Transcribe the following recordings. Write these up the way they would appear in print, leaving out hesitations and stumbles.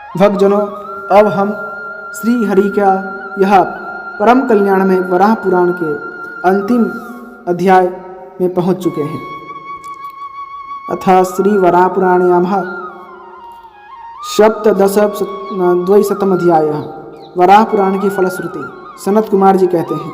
भक्तजनों, अब हम श्री हरि का यह परम कल्याण में वराह पुराण के अंतिम अध्याय में पहुंच चुके हैं। अथ श्री वराह पुराण्यामः सप्तदशद्वैशतम अध्याय। वराह पुराण की फलश्रुति। सनत कुमार जी कहते हैं,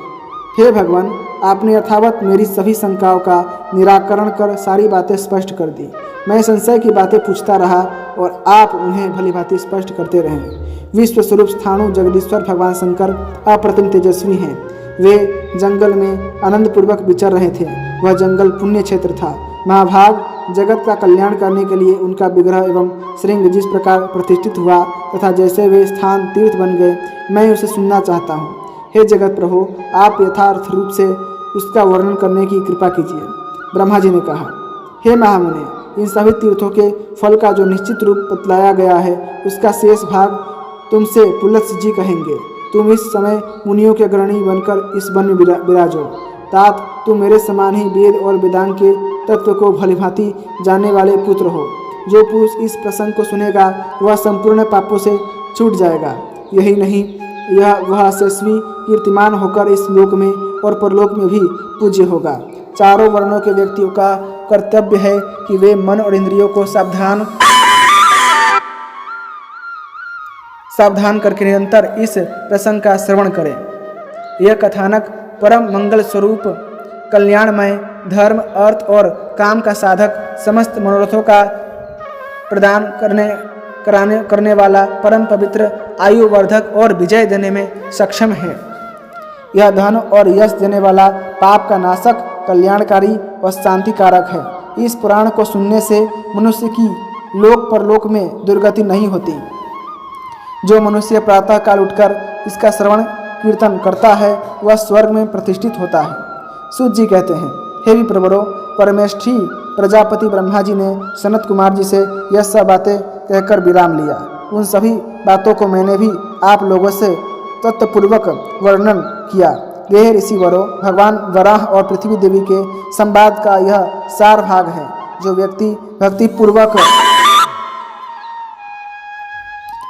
हे भगवान, आपने यथावत मेरी सभी शंकाओं का निराकरण कर सारी बातें स्पष्ट कर दी। मैं संशय की बातें पूछता रहा और आप उन्हें भली भांति स्पष्ट करते रहे। विश्व स्वरूप स्थाणु जगदीश्वर भगवान शंकर अप्रतिम तेजस्वी हैं। वे जंगल में आनंदपूर्वक विचर रहे थे। वह जंगल पुण्य क्षेत्र था। महाभाग जगत का कल्याण करने के लिए उनका विग्रह एवं श्रृंग जिस प्रकार प्रतिष्ठित हुआ तथा जैसे वे स्थान तीर्थ बन गए, मैं उसे सुनना चाहता हूँ। हे जगत प्रभु, आप यथार्थ रूप से उसका वर्णन करने की कृपा कीजिए। ब्रह्मा जी ने कहा, हे महामुने, इन सभी तीर्थों के फल का जो निश्चित रूप बतलाया गया है, उसका शेष भाग तुमसे पुलत्स्य जी कहेंगे। तुम इस समय मुनियों के अग्रणी बनकर इस वन में विराजो। तात तुम मेरे समान ही वेद और वेदांग के तत्व को भलीभांति जानने वाले पुत्र हो। जो पुरुष इस प्रसंग को सुनेगा वह संपूर्ण पापों से छूट जाएगा। यही नहीं, वह यशस्वी कीर्तिमान होकर इस लोक में और परलोक में भी पूज्य होगा। चारों वर्णों के व्यक्तियों का कर्तव्य है कि वे मन और इंद्रियों को सावधान करके निरंतर इस प्रसंग का श्रवण करें। यह कथानक परम मंगल स्वरूप, कल्याणमय, धर्म, अर्थ और काम का साधक, समस्त मनोरथों का प्रदान करने वाला, परम पवित्र, आयु वर्धक और विजय देने में सक्षम है। यह धन और यश देने वाला, पाप का नाशक, कल्याणकारी और शांति कारक है। इस पुराण को सुनने से मनुष्य की लोक परलोक में दुर्गति नहीं होती। जो मनुष्य प्रातः काल उठकर इसका श्रवण कीर्तन करता है वह स्वर्ग में प्रतिष्ठित होता है। सूत जी कहते हैं, हे विप्रवरो, परमेष्ठी प्रजापति ब्रह्मा जी ने सनत कुमार जी से यह सब बातें कहकर विराम लिया। उन सभी बातों को मैंने भी आप लोगों से तत्वपूर्वक वर्णन किया। वे ऋषि वरो, भगवान वराह और पृथ्वी देवी के संवाद का यह सार भाग है। जो व्यक्ति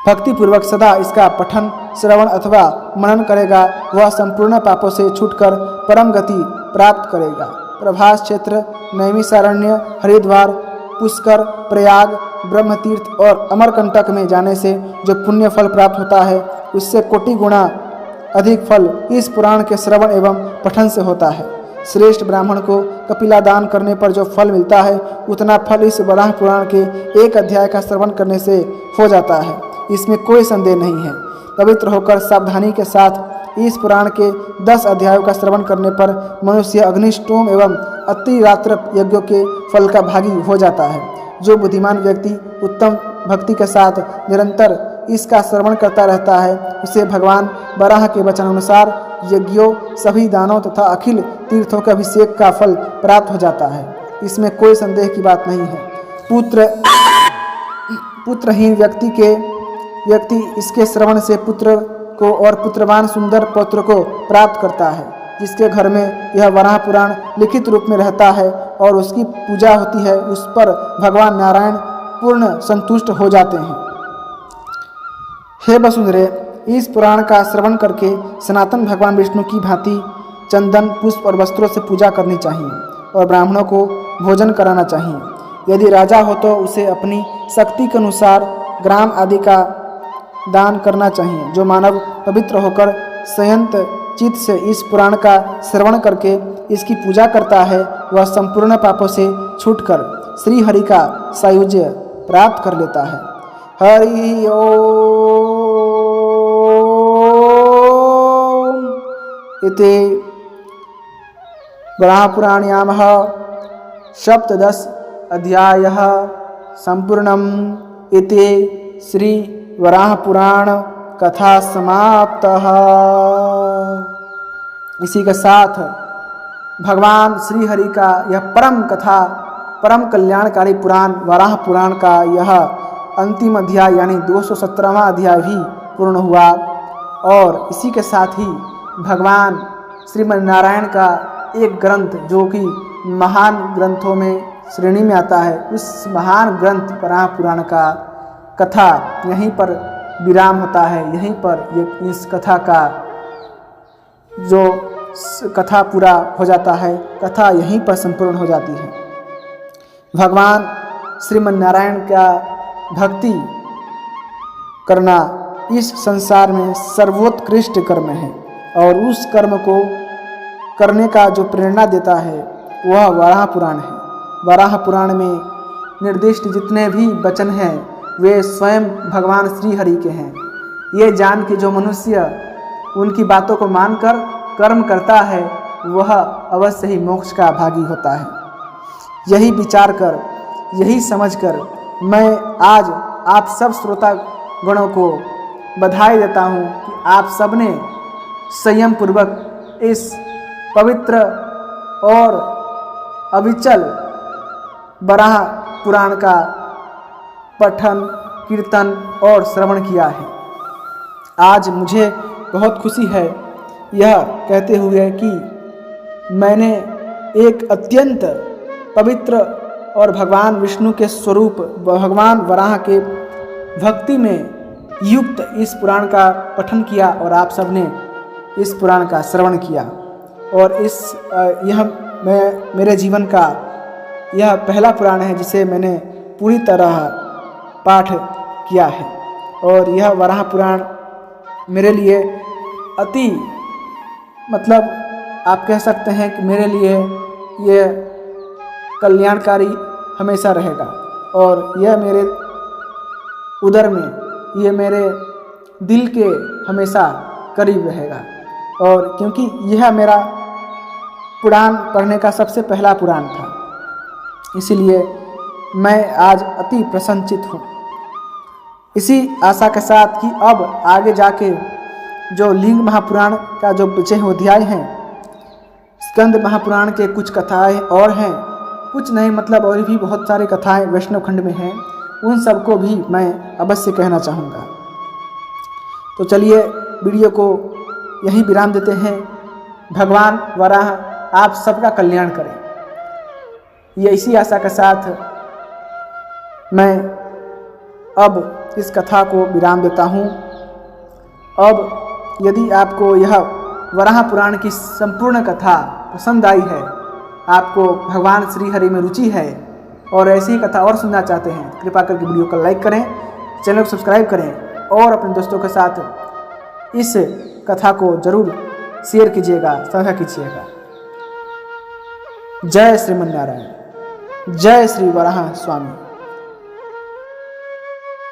भक्तिपूर्वक सदा इसका पठन, श्रवण अथवा मनन करेगा, वह संपूर्ण पापों से छूटकर परम गति प्राप्त करेगा। प्रभास क्षेत्र, नैमिषारण्य, हरिद्वार, पुष्कर, प्रयाग, ब्रह्मतीर्थ और अमरकंटक में जाने से जो पुण्य फल प्राप्त होता है, उससे कोटि गुणा अधिक फल इस पुराण के श्रवण एवं पठन से होता है। श्रेष्ठ ब्राह्मण को कपिला दान करने पर जो फल मिलता है, उतना फल इस वराह पुराण के एक अध्याय का श्रवण करने से हो जाता है। इसमें कोई संदेह नहीं है। पवित्र होकर सावधानी के साथ इस पुराण के 10 अध्यायों का श्रवण करने पर मनुष्य अग्निष्टोम एवं अतिरात्र यज्ञों के फल का भागी हो जाता है। जो बुद्धिमान व्यक्ति उत्तम भक्ति के साथ निरंतर इसका श्रवण करता रहता है, उसे भगवान वराह के वचन अनुसार यज्ञों, सभी दानों तथा अखिल तीर्थों के अभिषेक का फल प्राप्त हो जाता है। इसमें कोई संदेह की बात नहीं है। पुत्रहीन व्यक्ति इसके श्रवण से पुत्र को और पुत्रवान सुंदर पौत्र को प्राप्त करता है। जिसके घर में यह वराह पुराण लिखित रूप में रहता है और उसकी पूजा होती है, उस पर भगवान नारायण पूर्ण संतुष्ट हो जाते हैं। हे वसुंधरे, इस पुराण का श्रवण करके सनातन भगवान विष्णु की भांति चंदन, पुष्प और वस्त्रों से पूजा करनी चाहिए और ब्राह्मणों को भोजन कराना चाहिए। यदि राजा हो तो उसे अपनी शक्ति के अनुसार ग्राम आदि का दान करना चाहिए। जो मानव पवित्र होकर संयत चित्त से इस पुराण का श्रवण करके इसकी पूजा करता है, वह संपूर्ण पापों से छूटकर श्री हरि का सायुज्य प्राप्त कर लेता है। हरि ओम। इति वराह पुराण्यामः सप्तदश अध्यायः संपूर्णम्। इति श्री वराह पुराण कथा समाप्तः। इसी के साथ भगवान श्री हरि का यह परम कथा, परम कल्याणकारी पुराण वराह पुराण का यह अंतिम अध्याय यानी 217वां अध्याय भी पूर्ण हुआ। और इसी के साथ ही भगवान श्रीमद् नारायण का एक ग्रंथ, जो कि महान ग्रंथों में श्रेणी में आता है, उस महान ग्रंथ वराह पुराण का कथा यहीं पर विराम होता है। यहीं पर ये इस कथा का जो कथा पूरा हो जाता है, कथा यहीं पर संपूर्ण हो जाती है। भगवान श्रीमन नारायण का भक्ति करना इस संसार में सर्वोत्कृष्ट कर्म है और उस कर्म को करने का जो प्रेरणा देता है वह वराह पुराण है। वराह पुराण में निर्दिष्ट जितने भी वचन हैं वे स्वयं भगवान श्री हरि के हैं। ये जान के जो मनुष्य उनकी बातों को मानकर कर्म करता है वह अवश्य ही मोक्ष का भागी होता है। यही विचार कर, यही समझकर मैं आज आप सब श्रोता गणों को बधाई देता हूँ कि आप सबने संयम पूर्वक इस पवित्र और अविचल वराह पुराण का पठन, कीर्तन और श्रवण किया है। आज मुझे बहुत खुशी है यह कहते हुए कि मैंने एक अत्यंत पवित्र और भगवान विष्णु के स्वरूप भगवान वराह के भक्ति में युक्त इस पुराण का पठन किया और आप सबने इस पुराण का श्रवण किया। और यह मेरे जीवन का यह पहला पुराण है जिसे मैंने पूरी तरह पाठ किया है। और यह वराह पुराण मेरे लिए अति आप कह सकते हैं कि मेरे लिए ये कल्याणकारी हमेशा रहेगा और यह मेरे उदर में, ये मेरे दिल के हमेशा करीब रहेगा। और क्योंकि यह मेरा पुराण पढ़ने का सबसे पहला पुराण था, इसीलिए मैं आज अति प्रसन्नचित हूँ। इसी आशा के साथ कि अब आगे जाके जो लिंग महापुराण का जो बचे हुए अध्याय हैं, स्कंद महापुराण के कुछ कथाएं और हैं, कुछ नहीं और भी बहुत सारी कथाएं वैष्णव खंड में हैं, उन सबको भी मैं अवश्य कहना चाहूँगा। तो चलिए वीडियो को यहीं विराम देते हैं। भगवान वराह आप सबका कल्याण करें, ये इसी आशा के साथ मैं अब इस कथा को विराम देता हूँ। अब यदि आपको यह वराह पुराण की संपूर्ण कथा पसंद आई है, आपको भगवान श्री हरि में रुचि है और ऐसी ही कथा और सुनना चाहते हैं, कृपा करके वीडियो को लाइक करें, चैनल को सब्सक्राइब करें और अपने दोस्तों के साथ इस कथा को जरूर शेयर कीजिएगा, साझा कीजिएगा। जय श्रीमन नारायण, जय श्री वराह स्वामी।